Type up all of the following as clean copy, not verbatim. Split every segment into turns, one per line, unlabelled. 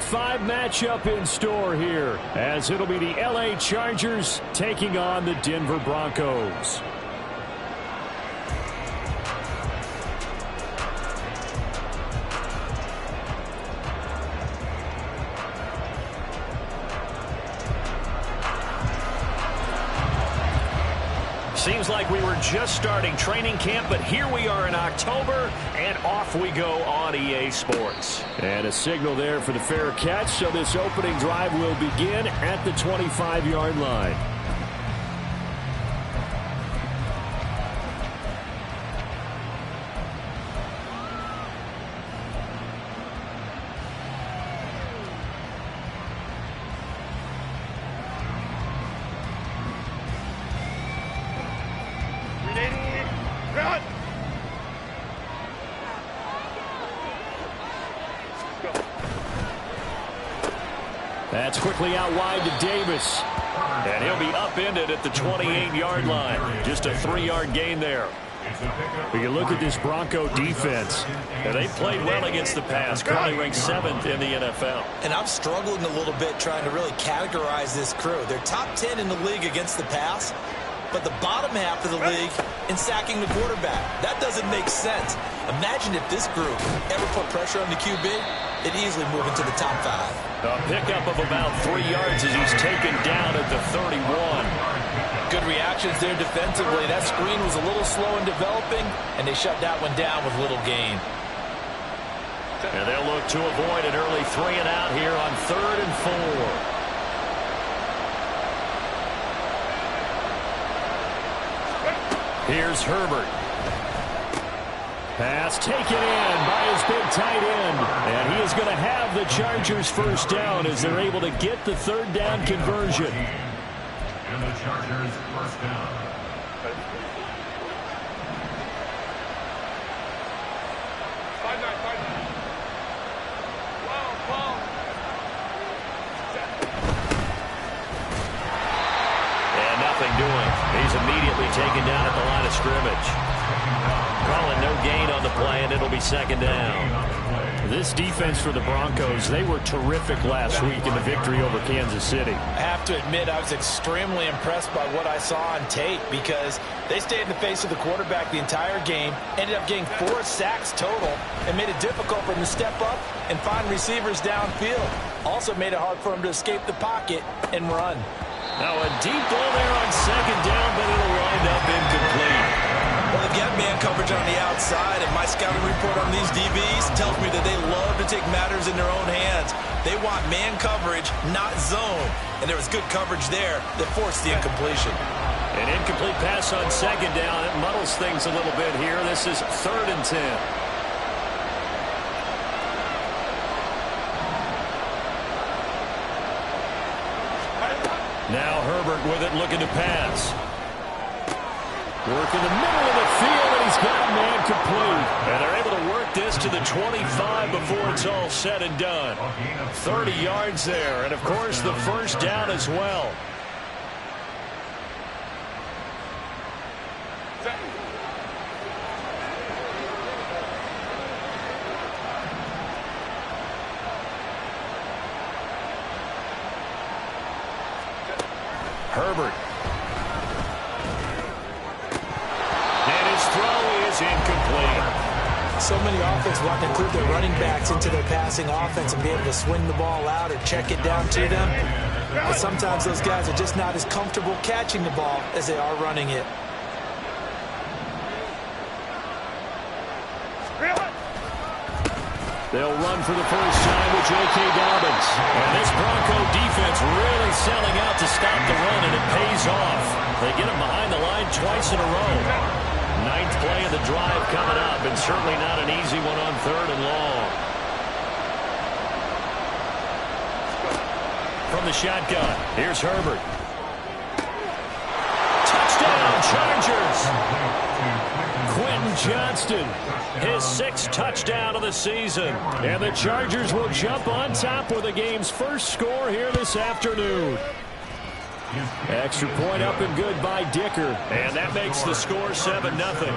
Week 5 matchup in store here, as it'll be the LA Chargers taking on the Denver Broncos.
Seems like we were just starting training camp, but here we are in October, and off we go on EA Sports.
And a signal there for the fair catch, so this opening drive will begin at the 25-yard line. That's quickly out wide to Davis.
And he'll be upended at the 28-yard line. Just a 3-yard gain there.
We can look at this Bronco defense.
And they played well against the pass. Currently ranked 7th in the NFL.
And I'm struggling a little bit trying to really categorize this crew. They're top 10 in the league against the pass, but the bottom half of the league in sacking the quarterback. That doesn't make sense. Imagine if this group ever put pressure on the QB, it'd easily move into the top 5.
A pickup of about 3 yards as he's taken down at the 31.
Good reactions there defensively. That screen was a little slow in developing, and they shut that one down with little gain.
And they'll look to avoid an early 3 and out here on 3rd and 4. Here's Herbert. Pass taken in by his big tight end. And he is going to have the Chargers first down as they're able to get the 3rd down conversion.
And the Chargers first down.
And nothing doing. He's immediately taken down at the line of scrimmage. Calling no gain on the play, and it'll be 2nd down.
This defense for the Broncos, they were terrific last week in the victory over Kansas City.
I have to admit, I was extremely impressed by what I saw on tape because they stayed in the face of the quarterback the entire game, ended up getting 4 sacks total, and made it difficult for him to step up and find receivers downfield. Also made it hard for him to escape the pocket and run.
Now a deep ball there on 2nd down, but it'll wind up incomplete.
Well, they get man coverage on the outside, and my scouting report on these DBs tells me that they love to take matters in their own hands. They want man coverage, not zone. And there was good coverage there that forced the incompletion.
An incomplete pass on 2nd down. It muddles things a little bit here. This is 3rd and 10. Now Herbert with it, looking to pass.
Work in the middle of the field, and he's got a man complete.
And they're able to work this to the 25 before it's all said and done. 30 yards there, and of course the first down as well. Herbert.
Incomplete. So many offenses want to include their running backs into their passing offense and be able to swing the ball out or check it down to them. But sometimes those guys are just not as comfortable catching the ball as they are running it.
They'll run for the first time with J.K. Dobbins.
And this Bronco defense really selling out to stop the run, and it pays off. They get him behind the line twice in a row. 9th play of the drive coming up, and certainly not an easy one on 3rd and long. From the shotgun, here's Herbert. Touchdown, Chargers!
Quentin Johnston,
his 6th touchdown of the season.
And the Chargers will jump on top with the game's first score here this afternoon. Extra point up and good by Dicker.
And that makes the score 7-0.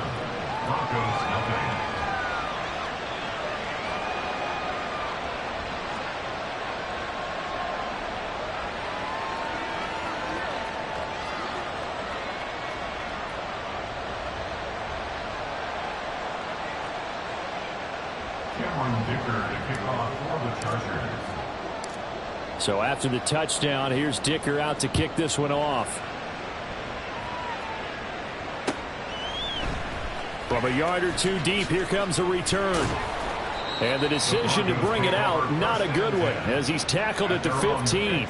Dicker to kick off for the Chargers.
So after the touchdown, here's Dicker out to kick this one off. From a yard or two deep, here comes a return. And the decision to bring it out, not a good one, as he's tackled at the 15.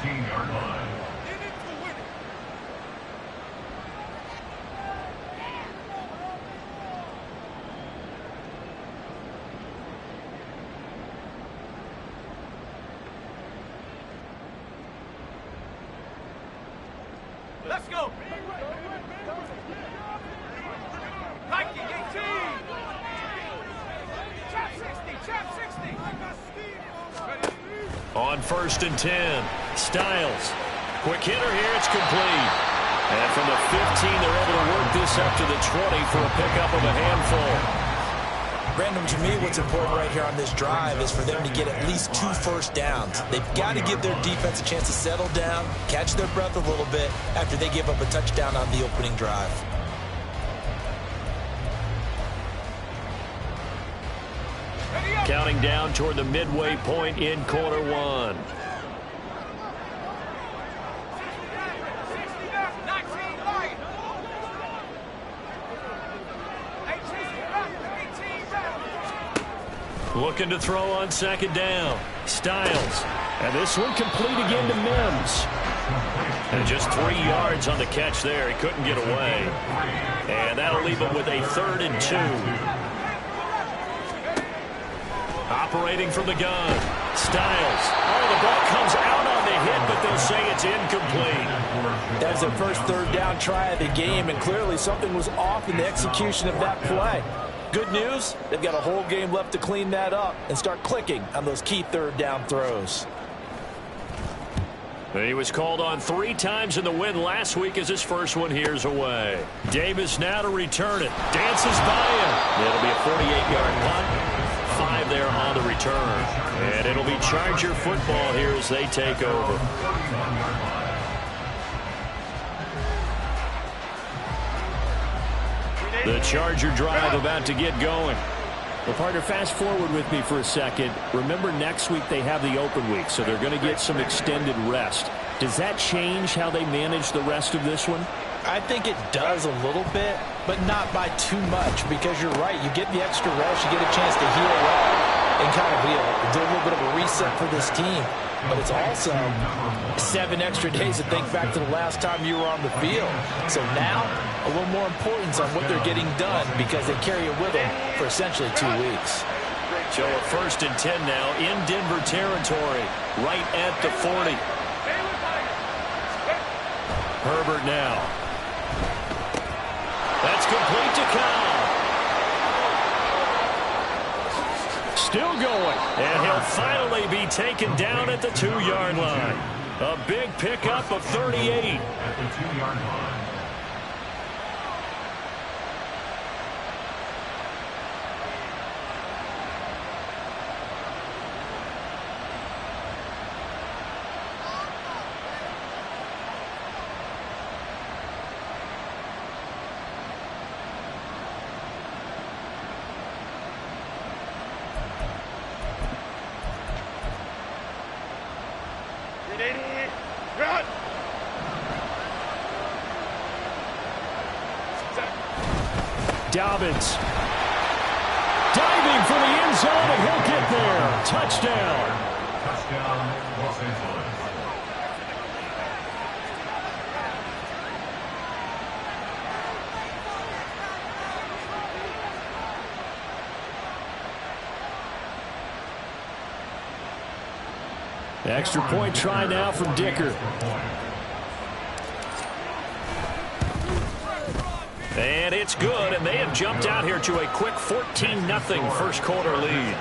Let's go.
On 1st and 10, Styles. Quick hitter here, it's complete. And from the 15, they're able to work this up to the 20 for a pickup of a handful.
Brandon, to me, what's important right here on this drive is for them to get at least 2 first downs. They've got to give their defense a chance to settle down, catch their breath a little bit after they give up a touchdown on the opening drive.
Counting down toward the midway point in quarter one. Looking to throw on 2nd down. Styles. And this one complete again to Mims. And just 3 yards on the catch there. He couldn't get away. And that'll leave him with a 3rd and 2. Operating from the gun. Styles. Oh, the ball comes out on the hit, but they'll say it's incomplete.
That was their first 3rd down try of the game, and clearly something was off in the execution of that play. Good news, they've got a whole game left to clean that up and start clicking on those key 3rd down throws.
He was called on 3 times in the win last week as his first one here's away. Davis now to return it. Dances by him. It'll be a 48-yard punt. 5 there on the return. And it'll be Charger football here as they take over. The Charger drive about to get going. Well, partner, fast forward with me for a second. Remember, next week they have the open week, so they're going to get some extended rest. Does that change how they manage the rest of this one?
I think it does a little bit, but not by too much, because you're right. You get the extra rest, you get a chance to heal up and kind of do a little bit of a reset for this team. But it's also 7 extra days to think back to the last time you were on the field. So now, a little more importance on what they're getting done, because they carry it with them for essentially 2 weeks.
So a 1st and 10 now in Denver territory, right at the 40. Herbert now. That's complete to Cobb. Still going, and he'll finally be taken down at the 2-yard line. A big pickup of 38.
At the 2-yard line.
Dobbins diving for the end zone, and he'll get there. Touchdown.
Touchdown, Los Angeles.
Extra point try now from Dicker. And it's good, and they have jumped out here to a quick 14-0 first quarter lead.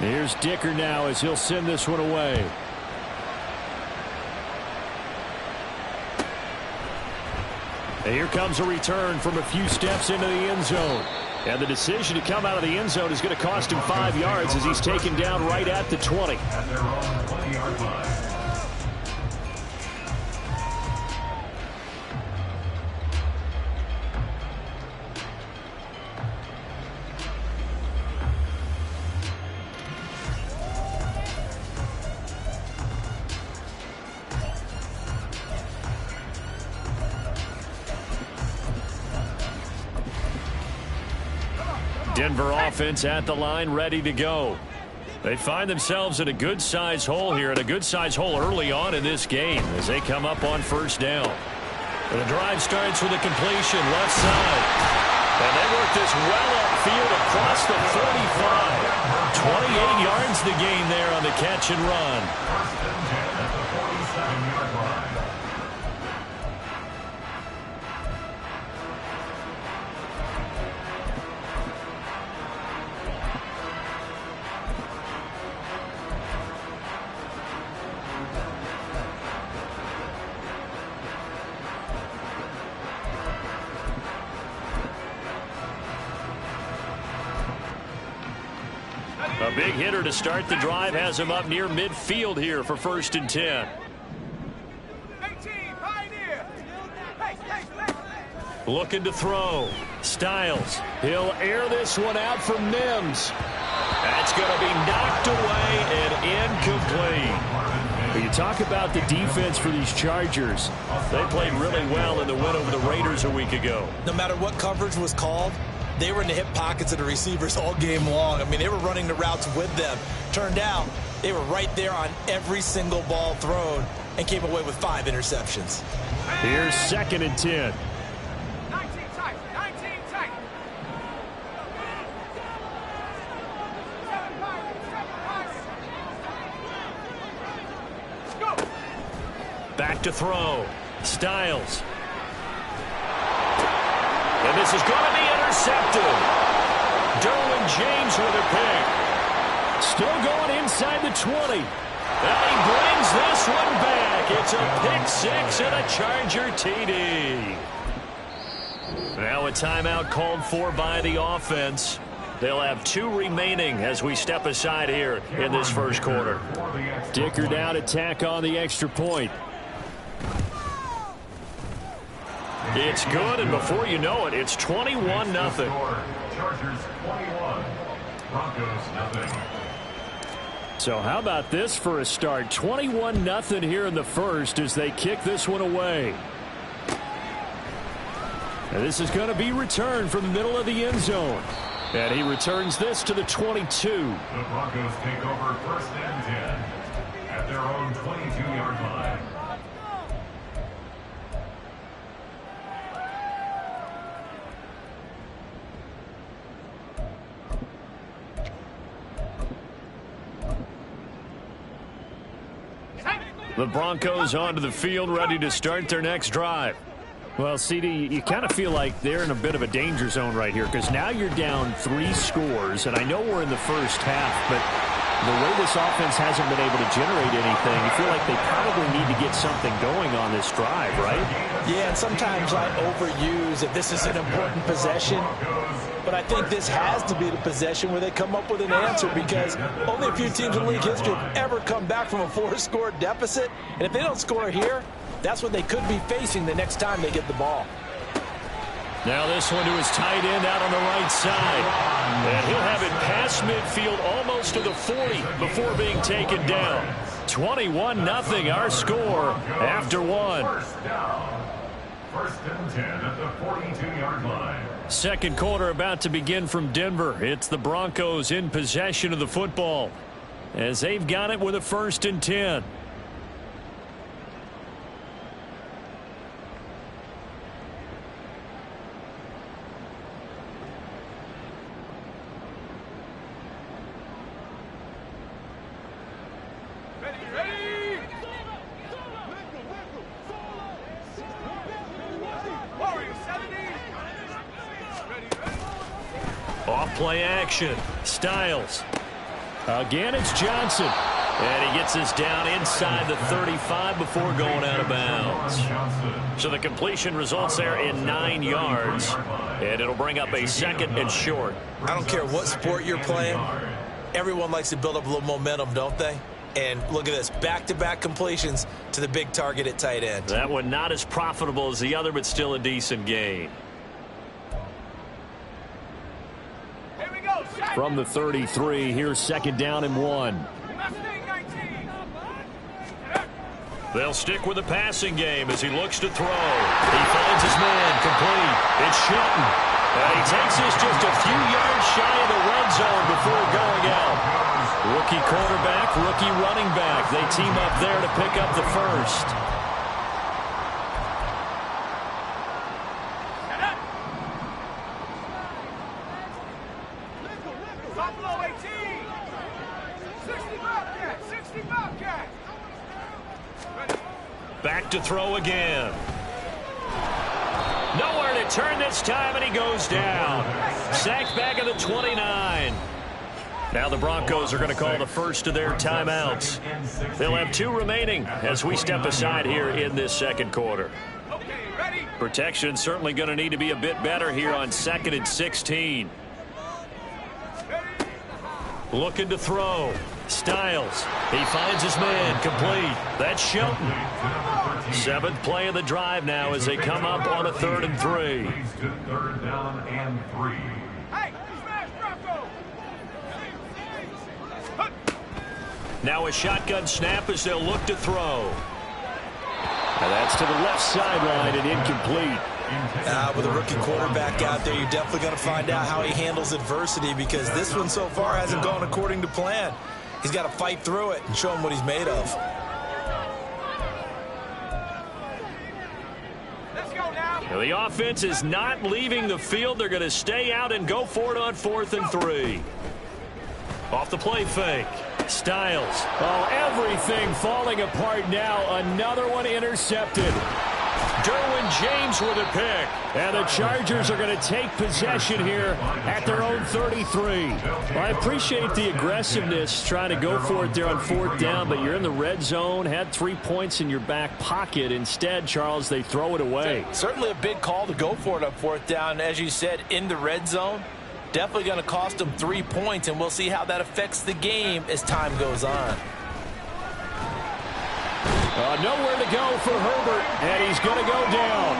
Here's Dicker now as he'll send this one away. And here comes a return from a few steps into the end zone. And the decision to come out of the end zone is going to cost him 5 yards as he's taken down right at the 20.
At their own 20-yard line.
Denver offense at the line, ready to go. They find themselves in a good-sized hole here, and a good-sized hole early on in this game as they come up on first down. And the drive starts with a completion left side. And they work this well upfield across the 45. 28 yards the gain there on the catch and run.
First and 10 at the 47-yard line.
A big hitter to start the drive has him up near midfield here for first and 10. Looking to throw. Styles. He'll air this one out from Mims. That's going to be knocked away and incomplete. When you talk about the defense for these Chargers, they played really well in the win over the Raiders a week ago.
No matter what coverage was called, they were in the hip pockets of the receivers all game long. I mean, they were running the routes with them. Turned out, they were right there on every single ball thrown and came away with 5 interceptions.
Here's second and 10.
19 tight. 19 tight. Let's go.
Back to throw. Styles. And this is going to be intercepted. Derwin James with a pick. Still going inside the 20. And he brings this one back. It's a pick six and a Charger TD. Now a timeout called for by the offense. They'll have 2 remaining as we step aside here in this first quarter. Dicker down to tack on the extra point. It's good, and before you know it, it's 21-0.
Chargers 21, Broncos 0.
So how about this for a start? 21-0 here in the first as they kick this one away. And this is going to be returned from the middle of the end zone. And he returns this to the 22.
The Broncos take over first and 10 at their own 22-yard line.
The Broncos onto the field, ready to start their next drive. Well, CD, you kind of feel like they're in a bit of a danger zone right here because now you're down 3 scores, and I know we're in the first half, but the way this offense hasn't been able to generate anything, you feel like they probably need to get something going on this drive, right?
Yeah, and sometimes I overuse if this is an important possession. But I think this has to be the possession where they come up with an answer because only a few teams in league history have ever come back from a 4-score deficit. And if they don't score here, that's what they could be facing the next time they get the ball.
Now this one to his tight end out on the right side. And he'll have it past midfield almost to the 40 before being taken down. 21-0 our score after one.
First down. First and 10 at the 42-yard line.
Second quarter about to begin from Denver. It's the Broncos in possession of the football as they've got it with a first and 10. Off-play action. Styles. Again, it's Johnson. And he gets this down inside the 35 before going out of bounds. So the completion results there in 9 yards. And it'll bring up a second and short.
I don't care what sport you're playing. Everyone likes to build up a little momentum, don't they? And look at this. Back-to-back completions to the big target at tight end.
That one not as profitable as the other, but still a decent gain. From the 33, here's second down and 1. They'll stick with the passing game as he looks to throw. He finds his man complete. It's Shelton. And he takes this just a few yards shy of the red zone before going out. Rookie quarterback, rookie running back. They team up there to pick up the first.
Buffalo 18. 60 Bobcat. 60 Bobcat.
Back to throw again. Nowhere to turn this time, and he goes down. Sacked back at the 29. Now the Broncos are going to call the first of their timeouts. They'll have 2 remaining as we step aside here in this second quarter.
Okay, ready?
Protection certainly going to need to be a bit better here on 2nd and 16. Looking to throw. Styles. He finds his man. Complete. That's Shelton. 7th play of the drive now as they come up on a 3rd and 3.
Third down and 3.
Hey, smash Bronco.
Now a shotgun snap as they'll look to throw. And that's to the left sideline and incomplete.
With a rookie quarterback out there, you're definitely going to find out how he handles adversity, because this one so far hasn't gone according to plan. He's got to fight through it and show him what he's made of.
Let's go now.
Now the offense is not leaving the field. They're going to stay out and go for it on 4th and 3. Off the play fake. Styles. Oh, everything falling apart now. Another one intercepted. Derwin James with a pick. And the Chargers are going to take possession here at their own 33. Well, I appreciate the aggressiveness trying to go for it there on 4th down, but you're in the red zone, had 3 points in your back pocket. Instead, Charles, they throw it away.
Certainly a big call to go for it on 4th down. As you said, in the red zone, definitely going to cost them 3 points, and we'll see how that affects the game as time goes on.
Nowhere to go for Herbert, and he's going to go down.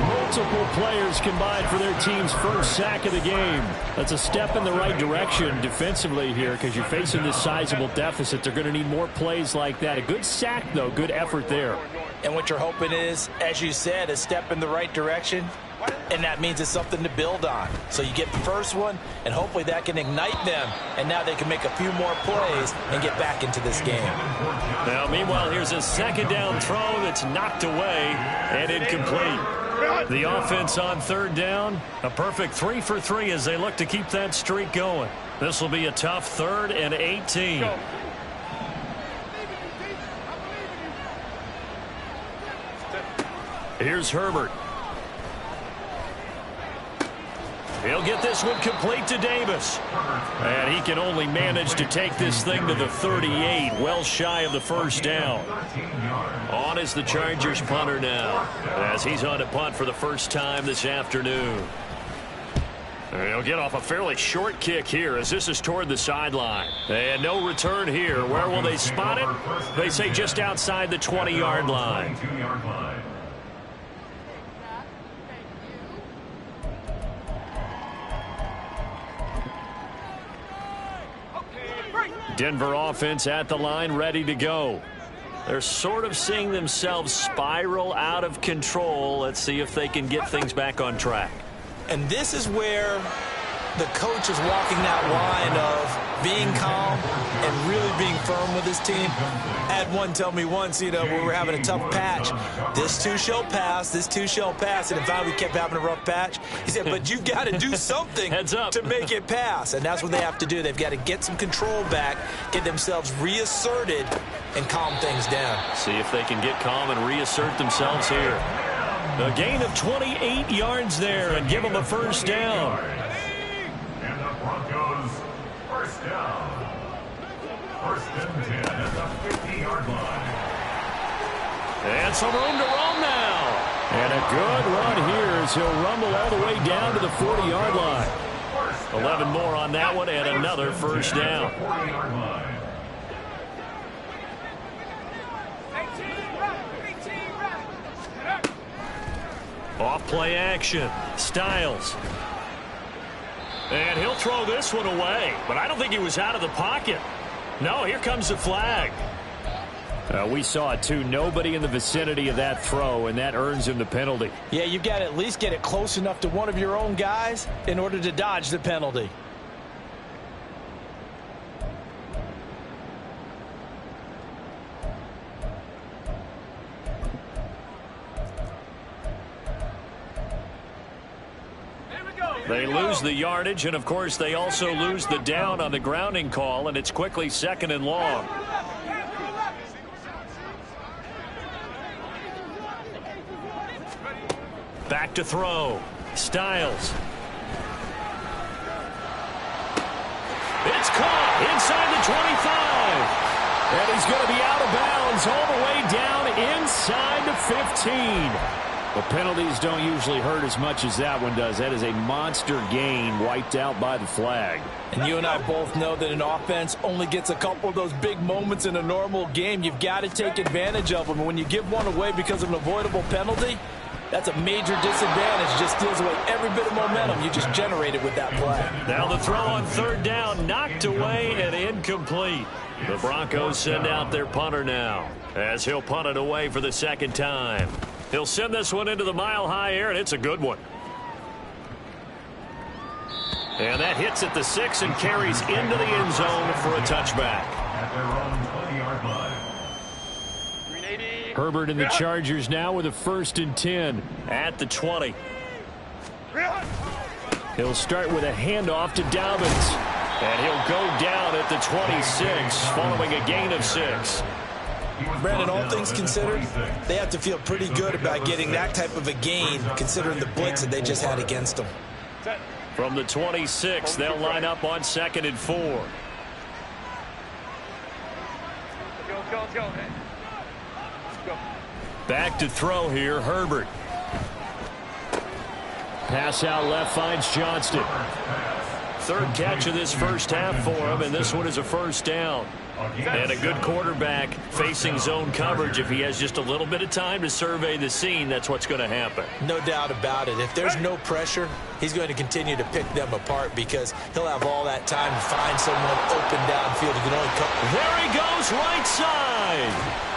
Multiple players combined for their team's first sack of the game. That's a step in the right direction defensively here, because you're facing this sizable deficit. They're going to need more plays like that. A good sack, though. Good effort there.
And what you're hoping is, as you said, a step in the right direction, and that means it's something to build on. So you get the first one, and hopefully that can ignite them, and now they can make a few more plays and get back into this game.
Now, meanwhile, here's a 2nd down throw that's knocked away and incomplete. The offense on 3rd down, a perfect 3 for 3 as they look to keep that streak going. This will be a tough 3rd and 18. Here's Herbert. He'll get this one complete to Davis. And he can only manage to take this thing to the 38, well shy of the first down. On is the Chargers punter now, as he's on to punt for the first time this afternoon. And he'll get off a fairly short kick here as this is toward the sideline. And no return here. Where will they spot it? They say just outside the 20-yard line. Denver offense at the line, ready to go. They're sort of seeing themselves spiral out of control. Let's see if they can get things back on track.
And this is where the coach is walking that line of being calm and really being firm with his team. I had one tell me once, when we were having a tough patch, this too shall pass, this too shall pass. And in fact, we kept having a rough patch. He said, but you've got to do something to make it pass. And that's what they have to do. They've got to get some control back, get themselves reasserted, and calm things down.
See if they can get calm and reassert themselves here. A gain of 28 yards there and give them a first down.
And the Broncos first down. 1st and 10 at the 50-yard line.
And some room to roam now. And a good run here as he'll rumble all the way down to the 40-yard line. 11 more on that one and another first down.
40-yard line.
Off play action. Styles. And he'll throw this one away. But I don't think he was out of the pocket. No, here comes the flag. We saw it too. Nobody in the vicinity of that throw, and that earns him the penalty.
Yeah, you've got to at least get it close enough to one of your own guys in order to dodge the penalty.
They lose the yardage, and of course they also lose the down on the grounding call, and it's quickly 2nd and long. Back to throw. Styles. It's caught inside the 25. And he's going to be out of bounds all the way down inside the 15. The penalties don't usually hurt as much as that one does. That is a monster gain wiped out by the flag.
And you and I both know that an offense only gets a couple of those big moments in a normal game. You've got to take advantage of them. And when you give one away because of an avoidable penalty, that's a major disadvantage. Just steals away every bit of momentum you just generated with that play.
Now the throw on 3rd down, knocked away and incomplete. The Broncos send out their punter now, as he'll punt it away for the 2nd time. He'll send this one into the mile-high air, and it's a good one. And that hits at the 6 and carries into the end zone for a touchback.
At their own 20-yard line.
Herbert and the Chargers now with a 1st and 10 at the 20. He'll start with a handoff to Dobbins. And he'll go down at the 26 following a gain of 6.
Brandon, all things considered, they have to feel pretty good about getting that type of a gain considering the blitz that they just had against them.
From the 26, they'll line up on 2nd and 4.
Let's go.
Back to throw here, Herbert. Pass out left finds Johnston. 3rd catch of this first half for him, and this one is a 1st down. And a good quarterback facing zone coverage. If he has just a little bit of time to survey the scene, that's what's going to happen.
No doubt about it. If there's no pressure, he's going to continue to pick them apart because he'll have all that time to find someone open downfield who can only come.
There he goes, right side.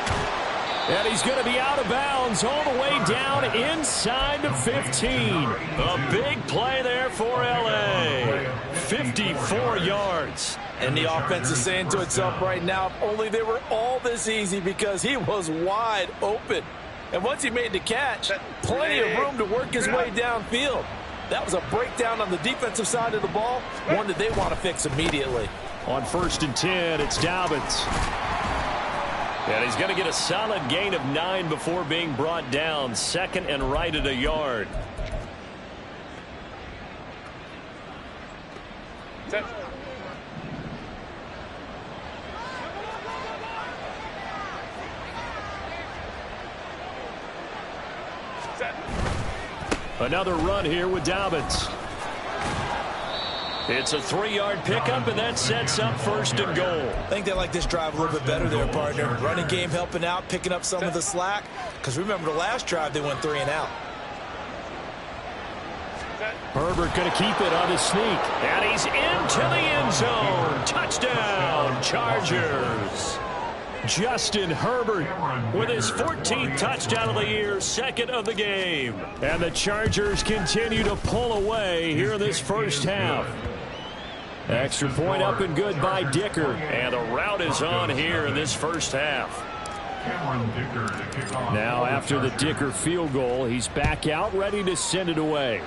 And he's going to be out of bounds all the way down inside the 15. A big play there for L.A. 54 yards.
And the offense is saying to itself right now, if only they were all this easy, because he was wide open. And once he made the catch, plenty of room to work his way downfield. That was a breakdown on the defensive side of the ball, one that they want to fix immediately.
On 1st and 10, it's Dobbins. And he's going to get a solid gain of 9 before being brought down. 2nd and right at a yard.
Set.
Another run here with Dobbins. It's a 3-yard pickup, and that sets up 1st and goal.
I think they like this drive a little bit better there, partner. Running game helping out, picking up some of the slack. Because remember, the last drive, they went 3 and out.
Herbert going to keep it on the sneak. And he's into the end zone. Touchdown, Chargers. Justin Herbert with his 14th touchdown of the year, 2nd of the game. And the Chargers continue to pull away here in this first half. Extra point up and good by Dicker. And the route is on here in this first half. Now after the Dicker field goal, he's back out ready to send it away.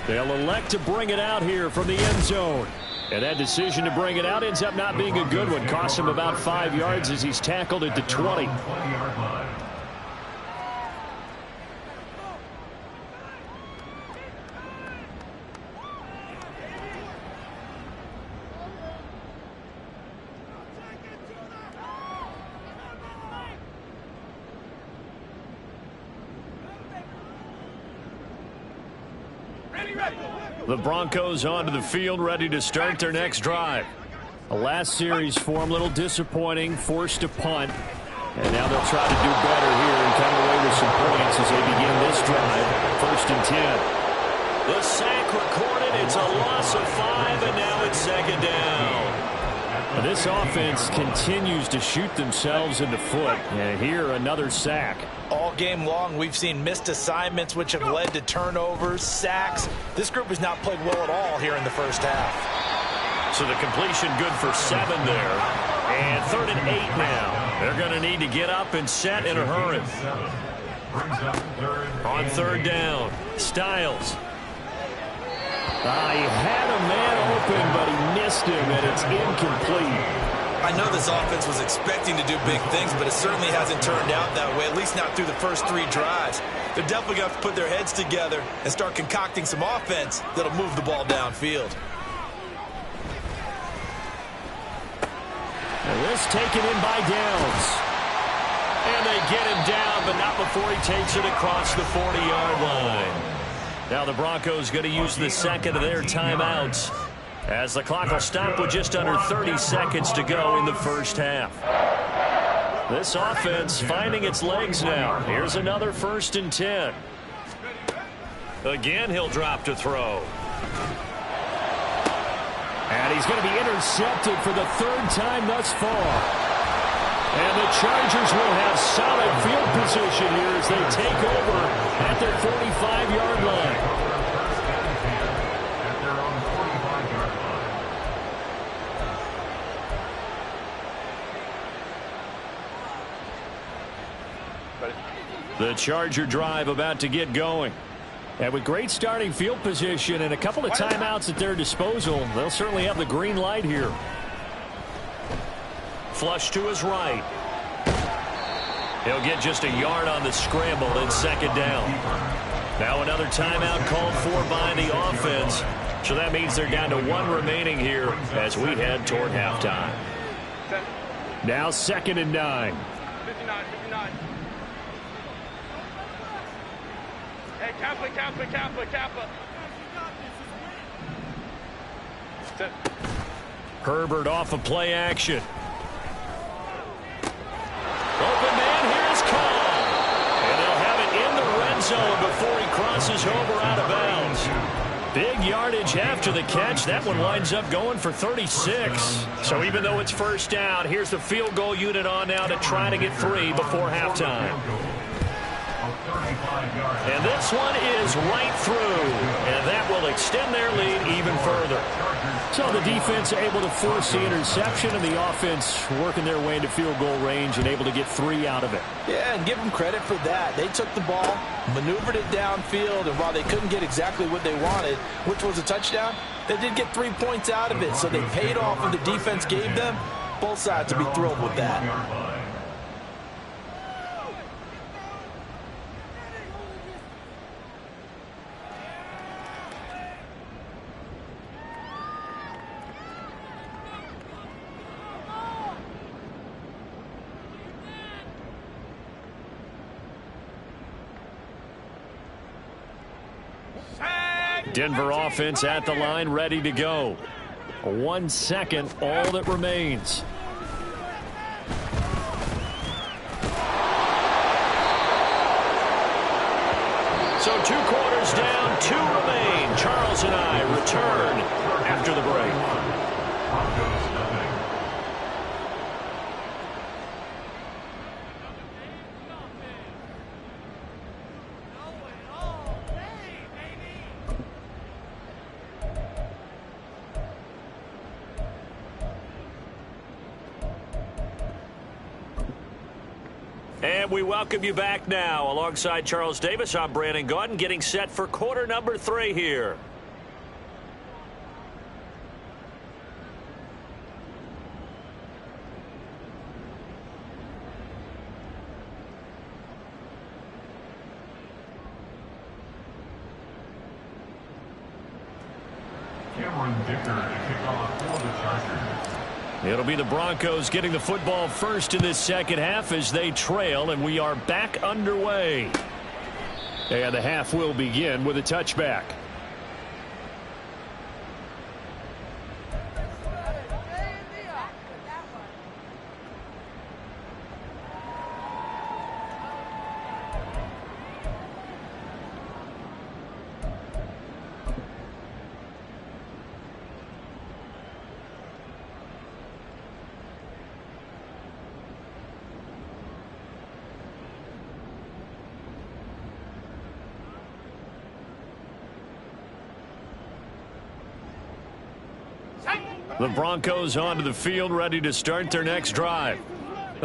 They'll elect to bring it out here from the end zone. And that decision to bring it out ends up not being a good one. Costs him about 5 yards as he's tackled at the 20. The Broncos onto the field, ready to start their next drive. The last series for them, a little disappointing, forced to punt. And now they'll try to do better here and come away with some points as they begin this drive. 1st and 10. The sack recorded. It's a loss of 5, and now it's 2nd down. This offense continues to shoot themselves in the foot. And here, another sack.
All game long, we've seen missed assignments, which have led to turnovers, sacks. This group has not played well at all here in the first half.
So the completion good for 7 there. And 3rd and 8 now. They're going to need to get up and set in a hurry. On 3rd down, Styles. He had a man open, but he missed him, and it's incomplete.
I know this offense was expecting to do big things, but it certainly hasn't turned out that way, at least not through the first 3 drives. They're definitely going to have to put their heads together and start concocting some offense that'll move the ball downfield.
And this taken in by Downs. And they get him down, but not before he takes it across the 40-yard line. Now the Broncos going to use the second of their timeouts, as the clock will stop with just under 30 seconds to go in the first half. This offense finding its legs now. Here's another 1st and 10. Again, he'll drop to throw. And he's going to be intercepted for the 3rd time thus far. And the Chargers will have solid field position here as they take over at their 45-yard line. The Charger drive about to get going. And with great starting field position and a couple of timeouts at their disposal, they'll certainly have the green light here. Flush to his right. He'll get just a yard on the scramble and 2nd down. Now another timeout called for by the offense. So that means they're down to 1 remaining here as we head toward halftime. Now 2nd and 9.
59, 59. Hey, Kappa.
Herbert off of play action. Open man, here's Cobb. And they'll have it in the red zone before he crosses over out of bounds. Big yardage after the catch. That one winds up going for 36. So even though it's 1st down, here's the field goal unit on now to try to get 3 before halftime. And this one is right through, and that will extend their lead even further. So the defense able to force the interception, and the offense working their way into field goal range and able to get 3 out of it.
Yeah, and give them credit for that. They took the ball, maneuvered it downfield, and while they couldn't get exactly what they wanted, which was a touchdown, they did get 3 points out of it. So they paid off what the defense gave them. Both sides will be thrilled with that.
Denver offense at the line, ready to go. 1 second, all that remains. So 2 quarters down, 2 remain. Charles and I return after the break. And we welcome you back now. Alongside Charles Davis, I'm Brandon Gaudin, getting set for quarter number 3 here. It'll be the Broncos getting the football first in this second half as they trail, and we are back underway. And the half will begin with a touchback. The Broncos onto the field, ready to start their next drive.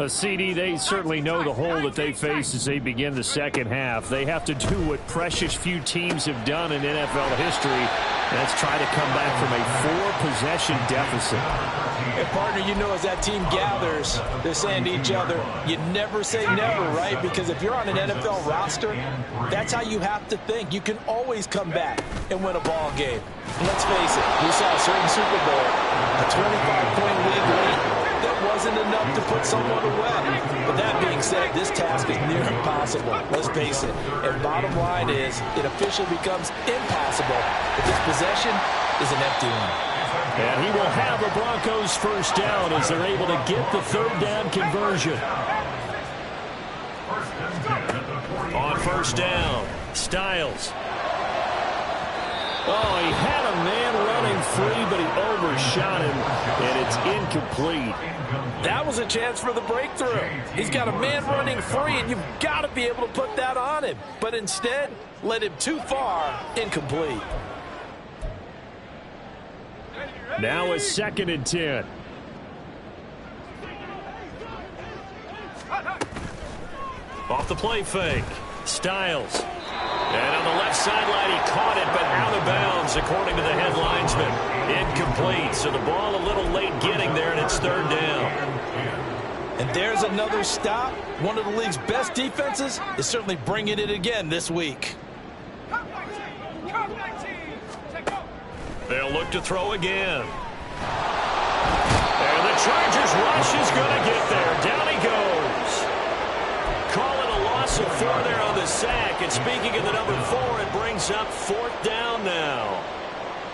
CD, they certainly know the hole that they face as they begin the second half. They have to do what precious few teams have done in NFL history. That's try to come back from a 4-possession deficit.
And partner, you know, as that team gathers, they're saying to each other, you never say never, right? Because if you're on an NFL roster, that's how you have to think. You can always come back and win a ball game. And let's face it, we saw a certain Super Bowl, a 25-point lead late. That wasn't enough to put someone away. But that being said, this task is near impossible. Let's face it. And bottom line is, it officially becomes impossible if this possession is an empty one.
And he will have the Broncos first down as they're able to get the third down conversion. On first down, Styles. Oh, he had a man running free, but he overshot him, and it's incomplete.
That was a chance for the breakthrough. He's got a man running free, and you've got to be able to put that on him. But instead, led him too far, incomplete.
Now it's 2nd and 10. Off the play fake. Styles. And on the left sideline, he caught it, but out of bounds, according to the head linesman. Incomplete, so the ball a little late getting there, and it's 3rd down.
And there's another stop. One of the league's best defenses is certainly bringing it again this week.
They'll look to throw again. And the Chargers rush is going to get there. Down he goes. Calling a loss of 4 there on the sack. And speaking of the number 4, it brings up 4th down now.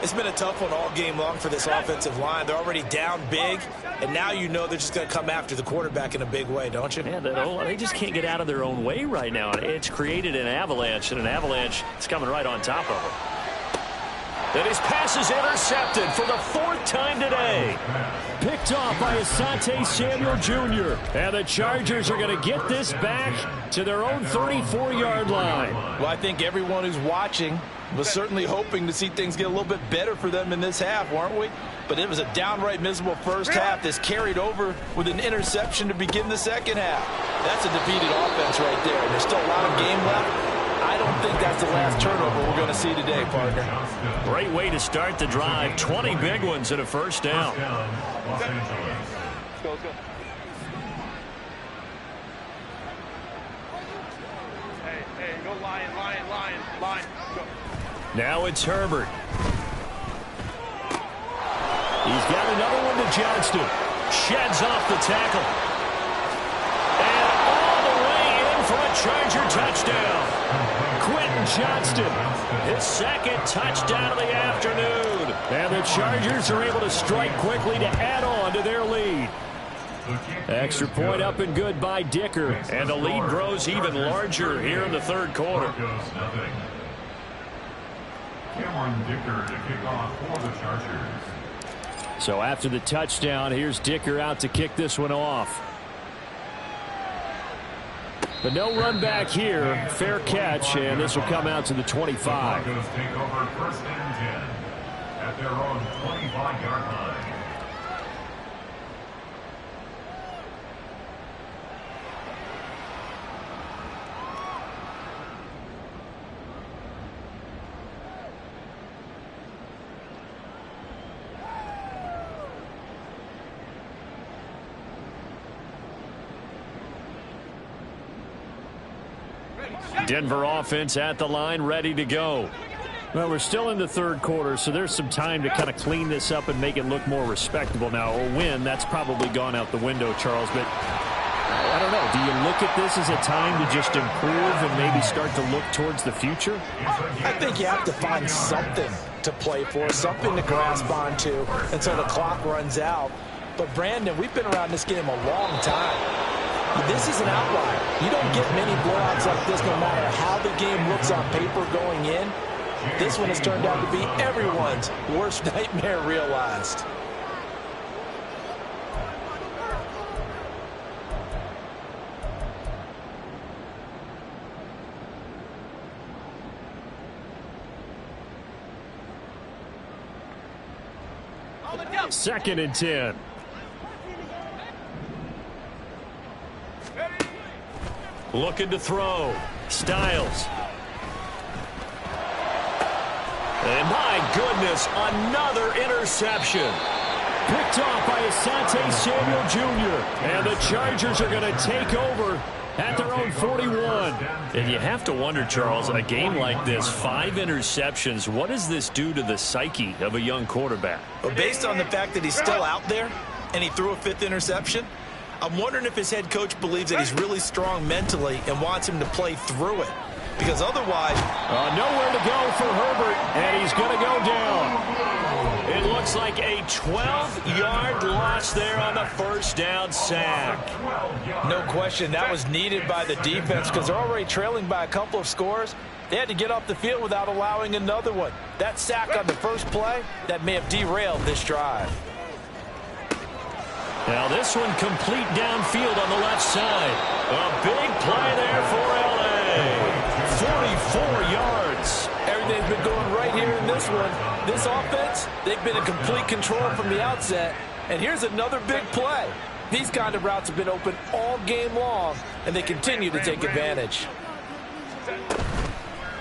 It's been a tough one all game long for this offensive line. They're already down big, and now you know they're just going to come after the quarterback in a big way, don't you?
Yeah, they just can't get out of their own way right now. It's created an avalanche, and an avalanche is coming right on top of them. And his pass is intercepted for the 4th time today. Picked off by Asante Samuel Jr. And the Chargers are going to get this back to their own 34-yard line.
Well, I think everyone who's watching was certainly hoping to see things get a little bit better for them in this half, weren't we? But it was a downright miserable first half that's carried over with an interception to begin the second half. That's a defeated offense right there. There's still a lot of game left. I don't think that's the last turnover we're going to see today, partner.
Great way to start the drive. 20 big ones and a first down.
Let's go. Hey, go line. Go.
Now it's Herbert. He's got another one to Johnston. Sheds off the tackle. And all the way in for a Charger touchdown. Quentin Johnston, his 2nd touchdown of the afternoon. And the Chargers are able to strike quickly to add on to their lead. Extra point up and good by Dicker. And the lead grows even larger here in the 3rd quarter.
Cameron Dicker to kick off for the Chargers.
So after the touchdown, here's Dicker out to kick this one off. But no run back here. Fair catch, and this will come out to the 25.
Broncos take over 1st and 10 at their own 25-yard line.
Denver offense at the line, ready to go. Well, we're still in the 3rd quarter, so there's some time to kind of clean this up and make it look more respectable. Now, a win, that's probably gone out the window, Charles, but I don't know. Do you look at this as a time to just improve and maybe start to look towards the future?
I think you have to find something to play for, something to grasp onto until the clock runs out. But, Brandon, we've been around this game a long time. This is an outlier. You don't get many blowouts like this no matter how the game looks on paper going in. This one has turned out to be everyone's worst nightmare realized.
2nd and 10. Looking to throw. Styles. And my goodness, another interception. Picked off by Asante Samuel Jr. And the Chargers are going to take over at their own 41. And you have to wonder, Charles, a game like this, 5 interceptions, what does this do to the psyche of a young quarterback?
Well, based on the fact that he's still out there and he threw a 5th interception, I'm wondering if his head coach believes that he's really strong mentally and wants him to play through it. Because otherwise...
nowhere to go for Herbert, and he's going to go down. It looks like a 12-yard loss there on the first down sack.
No question, that was needed by the defense because they're already trailing by a couple of scores. They had to get off the field without allowing another one. That sack on the first play, that may have derailed this drive.
Now this one complete downfield on the left side. A big play there for L.A. 44 yards.
Everything's been going right here in this one. This offense, they've been in complete control from the outset. And here's another big play. These kind of routes have been open all game long, and they continue to take advantage.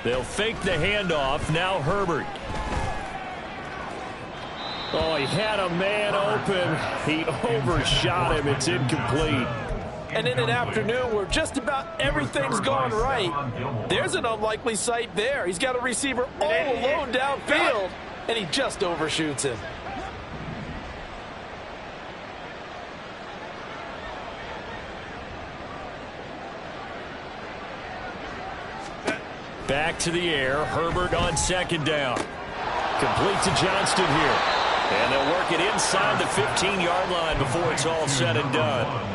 They'll fake the handoff. Now Herbert. Oh, he had a man open. He overshot him. It's incomplete.
And in an afternoon where just about everything's gone right, there's an unlikely sight there. He's got a receiver all alone downfield, and he just overshoots him.
Back to the air. Herbert on 2nd down. Complete to Johnston here. And they'll work it inside the 15-yard line before it's all said and done.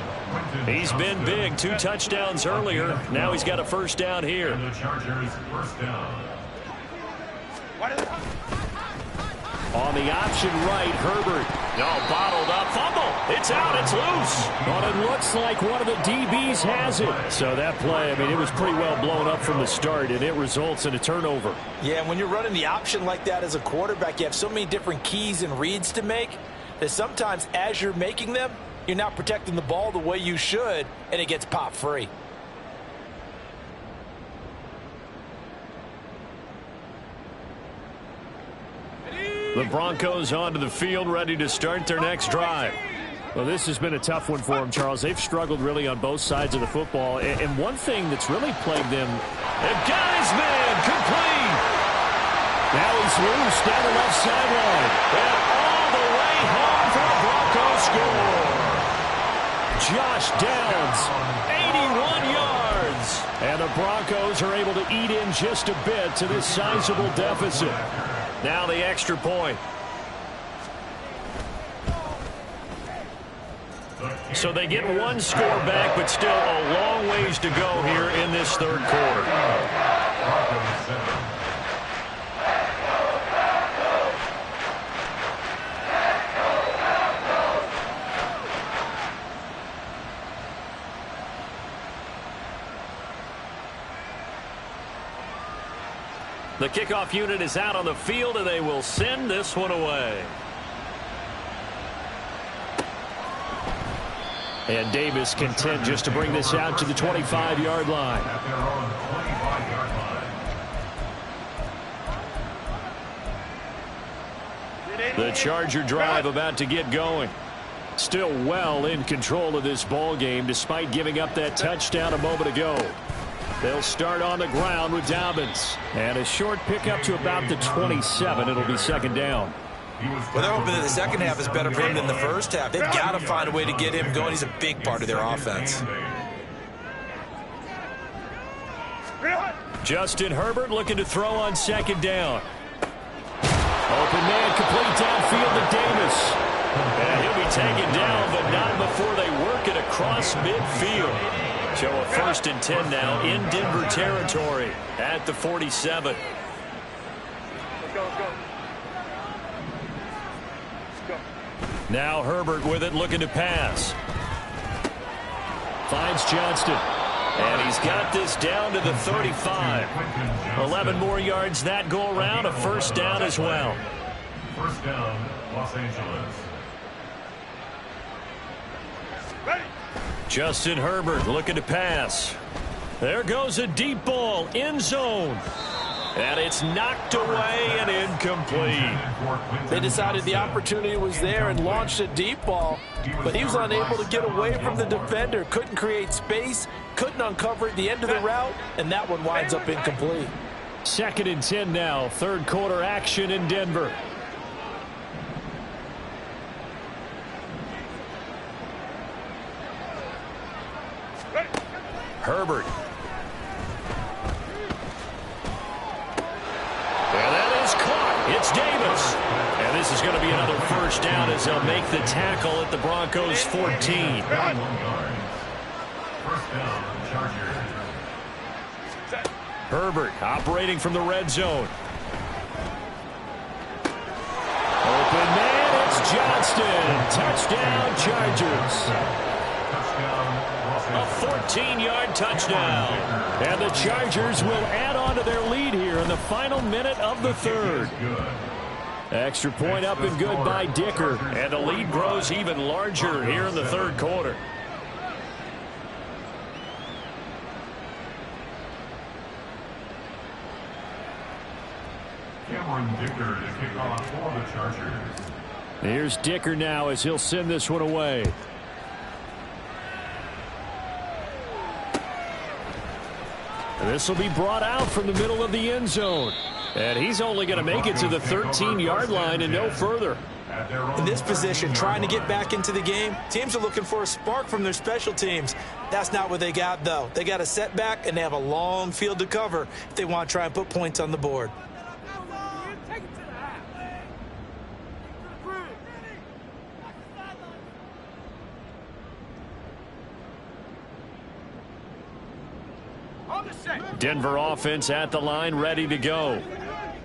He's been big. 2 touchdowns earlier. Now he's got a first down here.
The Chargers first down.
On the option right, Herbert. No, bottled up. Fumble. It's out. It's loose. But it looks like one of the DBs has it. So that play, I mean, it was pretty well blown up from the start, and it results in a turnover.
Yeah, and when you're running the option like that as a quarterback, you have so many different keys and reads to make that sometimes as you're making them, you're not protecting the ball the way you should, and it gets popped free.
The Broncos onto the field, ready to start their next drive. Well, this has been a tough one for them, Charles. They've struggled really on both sides of the football. And one thing that's really plagued them, they've got his man complete. Now he's loose down the left sideline. And all the way home for the Broncos score. Josh Downs, 81 yards. And the Broncos are able to eat in just a bit to this sizable deficit. Now the extra point. So they get 1 score back, but still a long ways to go here in this 3rd quarter. The kickoff unit is out on the field, and they will send this one away. And Davis content just to bring this out to the 25-yard line.
At their own 25-yard line.
The Charger drive about to get going. Still well in control of this ball game despite giving up that touchdown a moment ago. They'll start on the ground with Dobbins. And a short pickup to about the 27. It'll be 2nd down.
Well, they're hoping that the second half is better for him than the first half. They've got to find a way to get him going. He's a big part of their offense.
Justin Herbert looking to throw on 2nd down. Open man complete downfield to Davis. And he'll be taken down, but not before they work it across midfield. So a 1st and 10 now in Denver territory at the 47.
Let's go.
Now Herbert with it, looking to pass. Finds Johnston. And he's got this down to the 35. 11 more yards that go around, a first down as well.
First down, Los Angeles.
Justin Herbert looking to pass. There goes a deep ball, end zone. And it's knocked away and incomplete.
They decided the opportunity was there and launched a deep ball, but he was unable to get away from the defender, couldn't create space, couldn't uncover at the end of the route, and that one winds up incomplete.
2nd and 10 now, third quarter action in Denver. Herbert. And that is caught. It's Davis. And this is going to be another first down as they'll make the tackle at the Broncos 14.
First down, Chargers.
Herbert operating from the red zone. Open man, it's Johnston. Touchdown, Chargers. A 14-yard touchdown. And the Chargers will add on to their lead here in the final minute of the third. Extra point up and good by Dicker. And the lead grows even larger here in the third quarter.
Cameron Dicker to kick off for the Chargers.
Here's Dicker now as he'll send this one away. This will be brought out from the middle of the end zone. And he's only going to make it to the 13-yard line and no further.
In this position, trying to get back into the game, teams are looking for a spark from their special teams. That's not what they got, though. They got a setback, and they have a long field to cover if they want to try and put points on the board.
Denver offense at the line, ready to go.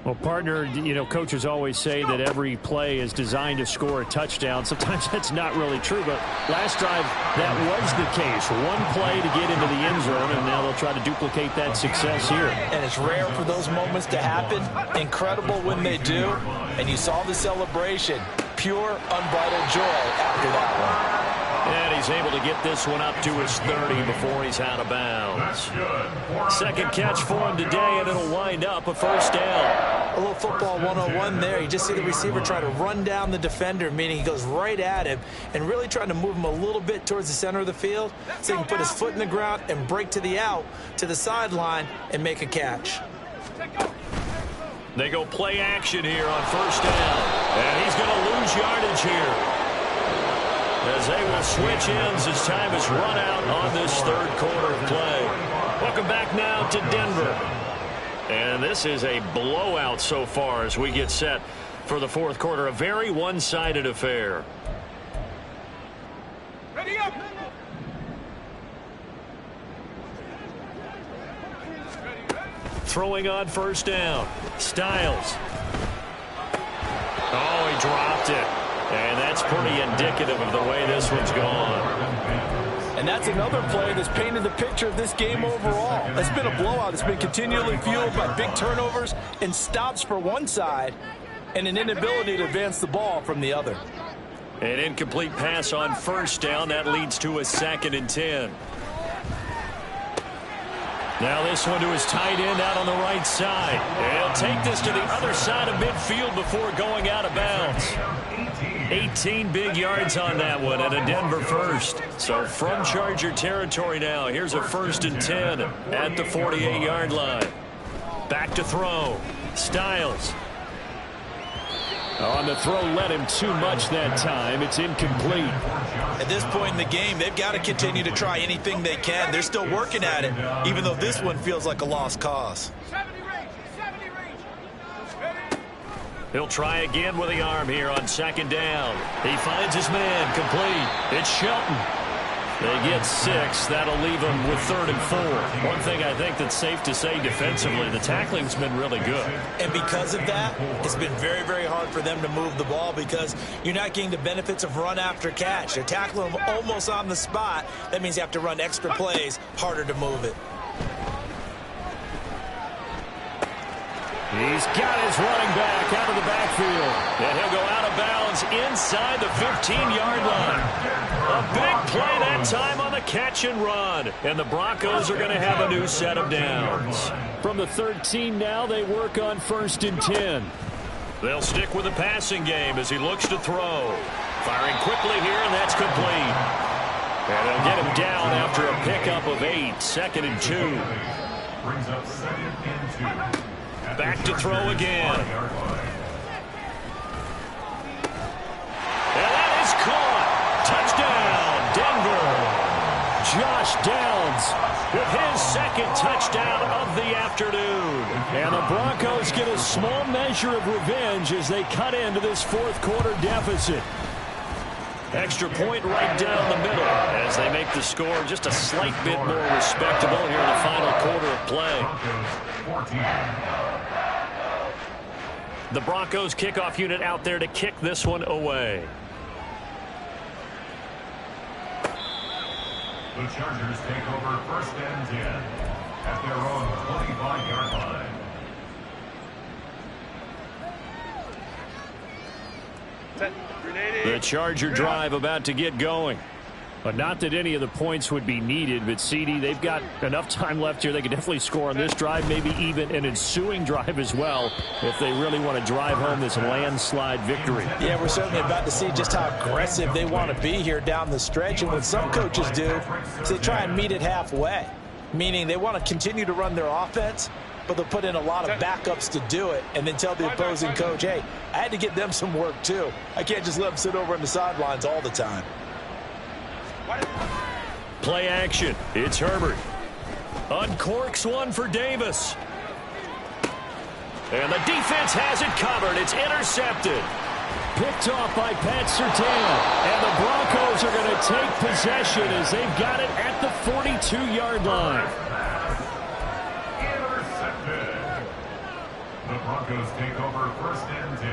Well, partner, you know, coaches always say that every play is designed to score a touchdown. Sometimes that's not really true, but last drive, that was the case. One play to get into the end zone, and now they'll try to duplicate that success here.
And it's rare for those moments to happen. Incredible when they do. And you saw the celebration. Pure, unbridled joy after that one.
And he's able to get this one up to his 30 before he's out of bounds. Second catch for him today, and it'll wind up a first down.
A little football 101 there. You just see the receiver try to run down the defender, meaning he goes right at him and really trying to move him a little bit towards the center of the field so he can put his foot in the ground and break to the out, to the sideline, and make a catch.
They go play action here on first down. And he's going to lose yardage here, as they will switch ends as time is run out on this third quarter of play. Welcome back now to Denver. And this is a blowout so far as we get set for the fourth quarter. A very one-sided affair.
Ready up.
Throwing on first down. Styles. Oh, he dropped it. And that's pretty indicative of the way this one's gone.
And that's another play that's painted the picture of this game overall. It's been a blowout. It's been continually fueled by big turnovers and stops for one side and an inability to advance the ball from the other.
An incomplete pass on first down. That leads to a 2nd and 10. Now this one to his tight end out on the right side. He'll take this to the other side of midfield before going out of bounds. 18 big yards on that one and a Denver first. So from Charger territory now, here's a 1st and 10 at the 48-yard line. Back to throw. Styles. On the throw, led him too much that time. It's incomplete.
At this point in the game, they've got to continue to try anything they can. They're still working at it, even though this one feels like a lost cause.
70 range.
He'll try again with the arm here on 2nd down. He finds his man complete. It's Shelton. They get 6. That'll leave them with 3rd and 4. One thing I think that's safe to say defensively, the tackling's been really good.
And because of that, it's been very, very hard for them to move the ball because you're not getting the benefits of run after catch. They're tackling them almost on the spot. That means you have to run extra plays, harder to move it.
He's got his running back out of the backfield. And he'll go out of bounds inside the 15-yard line. A big play that time on the catch and run. And the Broncos are going to have a new set of downs. From the 13 now, they work on 1st and 10. They'll stick with the passing game as he looks to throw. Firing quickly here, and that's complete. And they'll get him down after a pickup of 8. 2nd and 2.
Brings up 2nd and 2.
Back to throw again. And that is caught. Touchdown, Denver. Josh Downs with his 2nd touchdown of the afternoon. And the Broncos get a small measure of revenge as they cut into this 4th quarter deficit. Extra point right down the middle as they make the score just a slight bit more respectable here in the final quarter of play. The Broncos kickoff unit out there to kick this one away.
The Chargers take over 1st and 10 at their own 25-yard line.
The Charger drive about to get going. But not that any of the points would be needed, but CD, they've got enough time left here. They can definitely score on this drive, maybe even an ensuing drive as well, if they really want to drive home this landslide victory.
Yeah, we're certainly about to see just how aggressive they want to be here down the stretch. And what some coaches do is they try and meet it halfway, meaning they want to continue to run their offense, but they'll put in a lot of backups to do it and then tell the opposing coach, hey, I had to get them some work too. I can't just let them sit over on the sidelines all the time.
Play action. It's Herbert. Uncorks one for Davis. And the defense has it covered. It's intercepted. Picked off by Pat Surtain. And the Broncos are going to take possession as they've got it at the 42-yard line.
Intercepted. The Broncos take over 1st and 10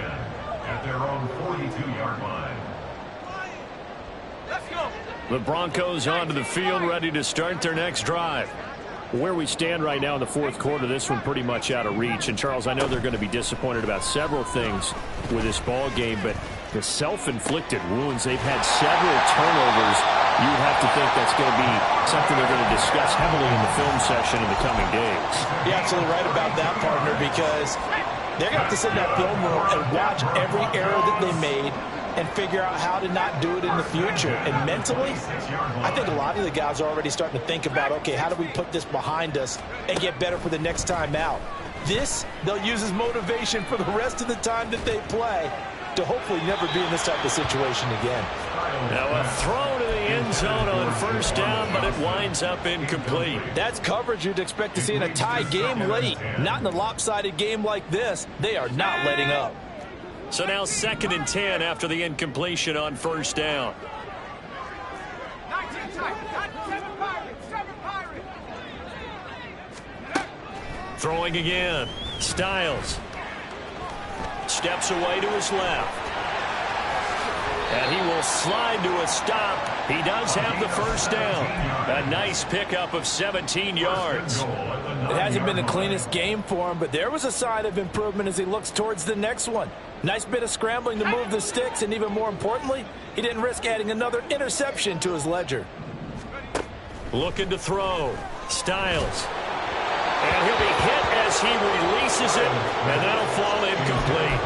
at their own 42-yard line.
Let's go.
The Broncos onto the field, ready to start their next drive. Where we stand right now in the 4th quarter, this one pretty much out of reach. And, Charles, I know they're going to be disappointed about several things with this ball game, but the self-inflicted wounds, they've had several turnovers. You would have to think that's going to be something they're going to discuss heavily in the film session in the coming days.
You're absolutely right about that, partner, because they're going to have to sit in that film room and watch every error that they made and figure out how to not do it in the future. And mentally, I think a lot of the guys are already starting to think about, okay, how do we put this behind us and get better for the next time out? This, they'll use as motivation for the rest of the time that they play to hopefully never be in this type of situation again.
Now a throw to the end zone on 1st down, but it winds up incomplete.
That's coverage you'd expect to see in a tie game late. Not in a lopsided game like this. They are not letting up.
So now 2nd and 10 after the incompletion on 1st down.
19 tight. Got 7 Pirates.
Throwing again. Styles. Steps away to his left. And he will slide to a stop. He does have the 1st down. A nice pickup of 17 yards.
It hasn't been the cleanest game for him, but there was a sign of improvement as he looks towards the next one. Nice bit of scrambling to move the sticks, and even more importantly, he didn't risk adding another interception to his ledger.
Looking to throw. Styles. And he'll be hit as he releases it, and that'll fall incomplete.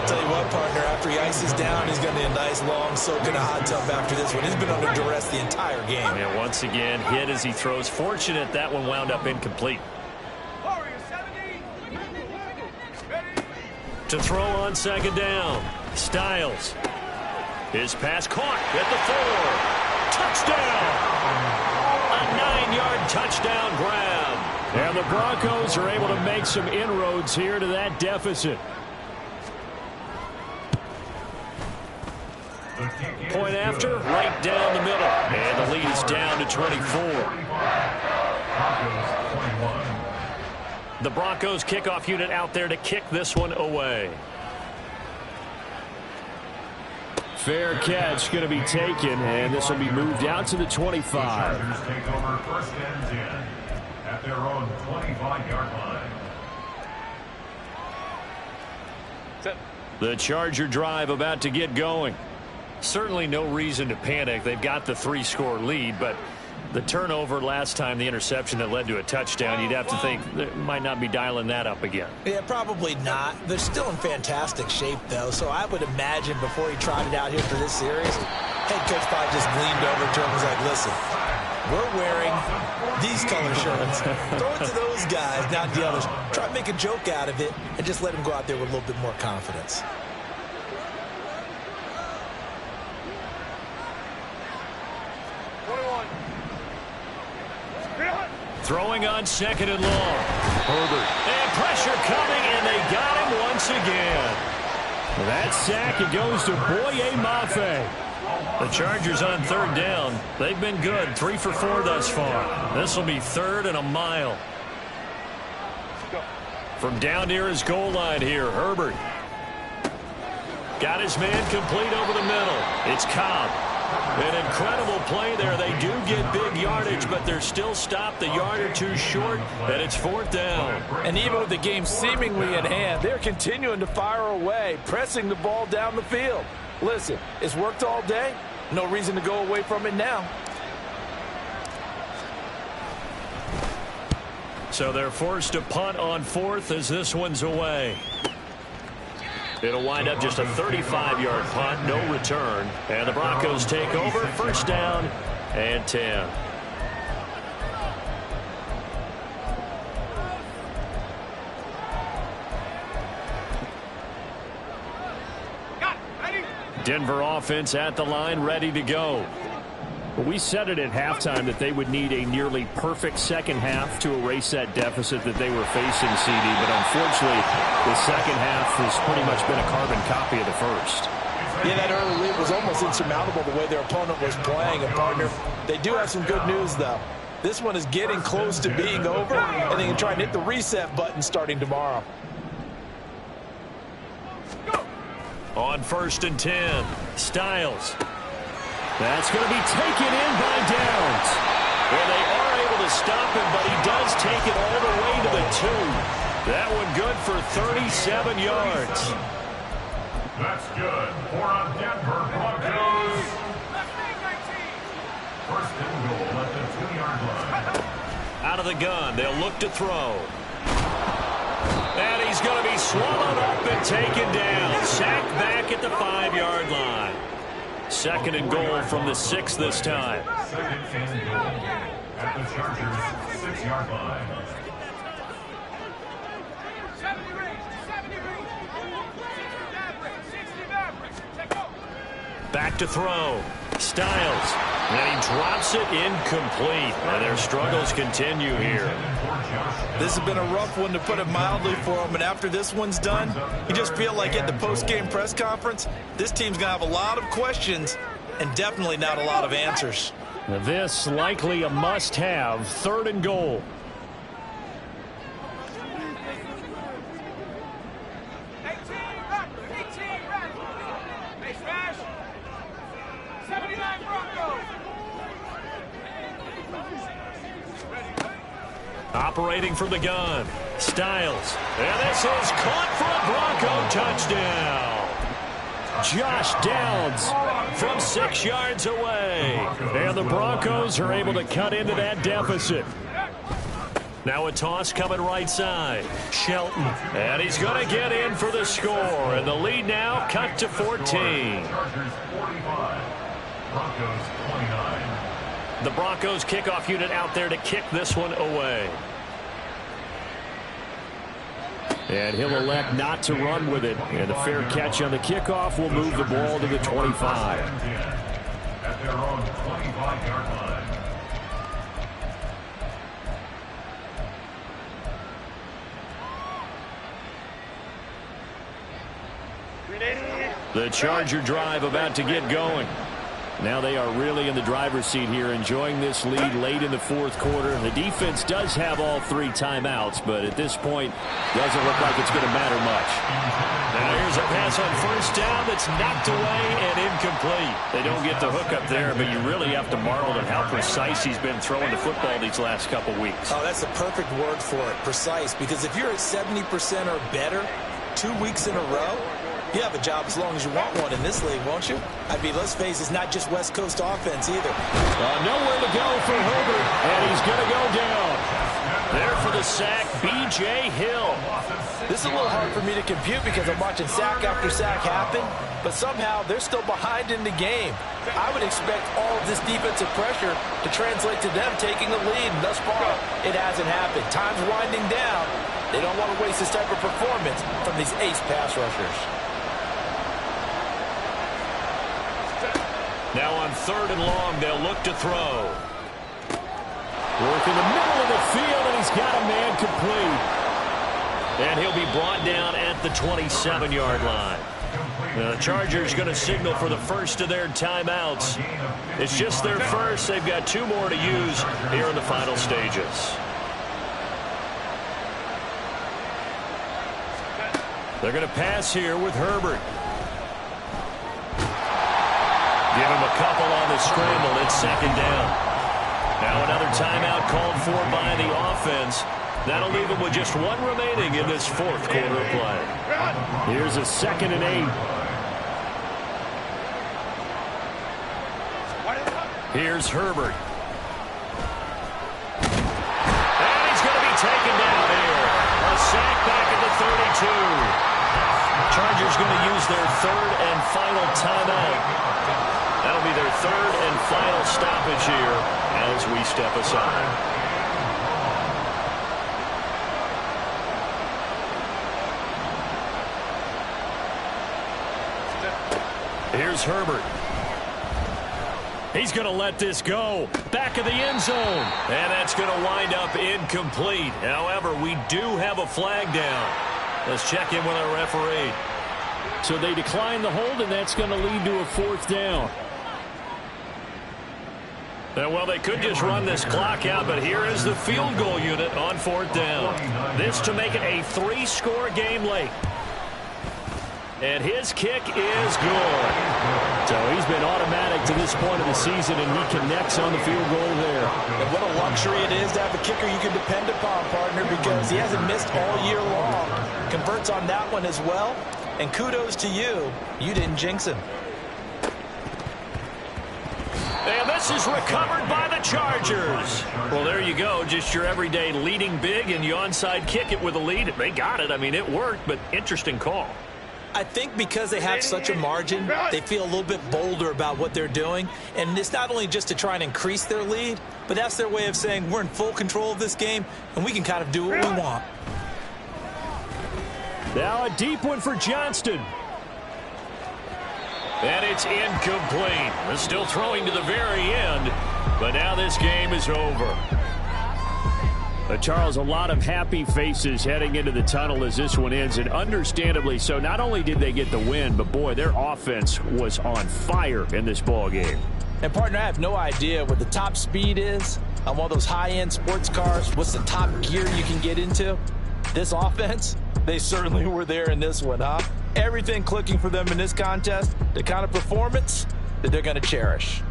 Tell you what, partner, after he ices down, he's going to need a nice long soak in a hot tub after this one. He's been under duress the entire game.
And once again, hit as he throws. Fortunate that one wound up incomplete. To throw on 2nd down. Styles. His pass caught at the 4. Touchdown! A 9-yard touchdown grab. And the Broncos are able to make some inroads here to that deficit. Point after, right down the middle. And the lead is down to 24. The Broncos kickoff unit out there to kick this one away. Fair catch going to be taken, and this will be moved out to the 25.
The Chargers take over 1st and 10 at their own 25-yard line.
The Charger drive about to get going. Certainly no reason to panic. They've got the 3-score lead, but the turnover last time, the interception that led to a touchdown, you'd have to think they might not be dialing that up again.
Yeah, probably not. They're still in fantastic shape, though, so I would imagine before he trotted out here for this series, head coach probably just leaned over to him and was like, listen, we're wearing these color shirts. Throw it to those guys, not the others. Try to make a joke out of it and just let him go out there with a little bit more confidence.
Throwing on 2nd and long. Herbert. And pressure coming, and they got him once again. That sack, it goes to Boye Mafe. The Chargers on 3rd down. They've been good, 3 for 4 thus far. This will be 3rd and a mile. From down near his goal line here, Herbert. Got his man complete over the middle. It's Cobb. An incredible play there. They do get big yardage, but they're still stopped a yard or two short, and it's 4th down.
And even with the game seemingly in hand, they're continuing to fire away, pressing the ball down the field. Listen, it's worked all day. No reason to go away from it now.
So they're forced to punt on 4th as this one's away. It'll wind up just a 35-yard punt, no return. And the Broncos take over, 1st down and 10. Denver offense at the line, ready to go.
We said it at halftime that they would need a nearly perfect second half to erase that deficit that they were facing, CD. But unfortunately, the second half has pretty much been a carbon copy of the first.
Yeah, that early lead was almost insurmountable the way their opponent was playing. And, partner, they do have some good news, though. This one is getting close to being over, and they can try and hit the reset button starting tomorrow.
On 1st and 10, Styles. That's going to be taken in by Downs. Well, they are able to stop him, but he does take it all the way to the 2. That one good for 37 yards.
That's good for a Denver Broncos. 1st and goal at the 2-yard line.
Out of the gun, they'll look to throw. And he's going to be swallowed up and taken down. Sacked back at the 5-yard line. 2nd and goal from the 6 this time.
2nd and goal at the Chargers' 6-yard line.
70 reach, 60
Back to throw. Styles. And he drops it incomplete. And their struggles continue here.
This has been a rough one, to put it mildly, for them. And after this one's done, you just feel like at the post-game press conference, this team's going to have a lot of questions and definitely not a lot of answers.
Now this likely a must-have. 3rd and goal.
79 Broncos.
Operating from the gun. Styles. And this is caught for a Bronco touchdown. Josh Downs from 6 yards away. And the Broncos are able to cut into that deficit. Now a toss coming right side. Shelton. And he's going to get in for the score. And the lead now cut to 14.
Chargers 45. Broncos 29.
The Broncos kickoff unit out there to kick this one away.
And he'll elect not to run with it. And a fair catch on the kickoff will move the ball to the 25.
At their own 25-yard line.
The Charger drive about to get going.
Now they are really in the driver's seat here, enjoying this lead late in the 4th quarter. The defense does have all 3 timeouts, but at this point, doesn't look like it's going to matter much.
Now here's a pass on 1st down that's knocked away and incomplete. They don't get the hook up there, but you really have to marvel at how precise he's been throwing the football these last couple weeks.
Oh, that's the perfect word for it, precise, because if you're at 70% or better, 2 weeks in a row? You have a job as long as you want one in this league, won't you? I mean, let's face it, it's not just West Coast offense either.
Nowhere to go for Herbert, and he's going to go down. There for the sack, B.J. Hill.
This is a little hard for me to compute because I'm watching sack after sack happen, but somehow they're still behind in the game. I would expect all of this defensive pressure to translate to them taking a lead, and thus far, it hasn't happened. Time's winding down. They don't want to waste this type of performance from these ace pass rushers.
Now on 3rd and long, they'll look to throw. Work in the middle of the field, and he's got a man complete. And he'll be brought down at the 27-yard line. The Chargers going to signal for the first of their timeouts. It's just their first. They've got 2 more to use here in the final stages. They're going to pass here with Herbert. Give him a couple on the scramble. It's 2nd down. Now another timeout called for by the offense. That'll leave them with just 1 remaining in this 4th quarter of play. Here's a 2nd and 8. Here's Herbert. And he's going to be taken down here. A sack back at the 32. Chargers going to use their 3rd and final timeout. That'll be their 3rd and final stoppage here as we step aside. Here's Herbert. He's going to let this go. Back of the end zone. And that's going to wind up incomplete. However, we do have a flag down. Let's check in with our referee. So they decline the hold, and that's going to lead to a 4th down. Well, they could just run this clock out, but here is the field goal unit on 4th down. This to make it a 3-score game late. And his kick is good. So he's been automatic to this point of the season, and he connects on the field goal there.
And what a luxury it is to have a kicker you can depend upon, partner, because he hasn't missed all year long. Converts on that one as well. And kudos to you. You didn't jinx him.
And this is recovered by the Chargers. Well, there you go. Just your everyday leading big, and you onside kick it with a lead. They got it. I mean, it worked, but interesting call.
I think because they have such a margin, they feel a little bit bolder about what they're doing. And it's not only just to try and increase their lead, but that's their way of saying we're in full control of this game, and we can kind of do what we want.
Now a deep one for Johnston. And it's incomplete. They're still throwing to the very end, but now this game is over. Charles, a lot of happy faces heading into the tunnel as this one ends, and understandably so. Not only did they get the win, but boy, their offense was on fire in this ball game.
And partner, I have no idea what the top speed is on one of those high-end sports cars. What's the top gear you can get into? This offense, they certainly were there in this one, huh? Everything clicking for them in this contest, the kind of performance that they're going to cherish.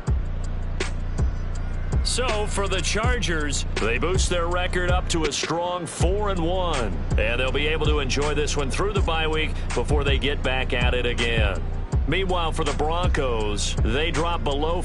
So, for the Chargers, they boost their record up to a strong 4-1. And they'll be able to enjoy this one through the bye week before they get back at it again. Meanwhile, for the Broncos, they drop below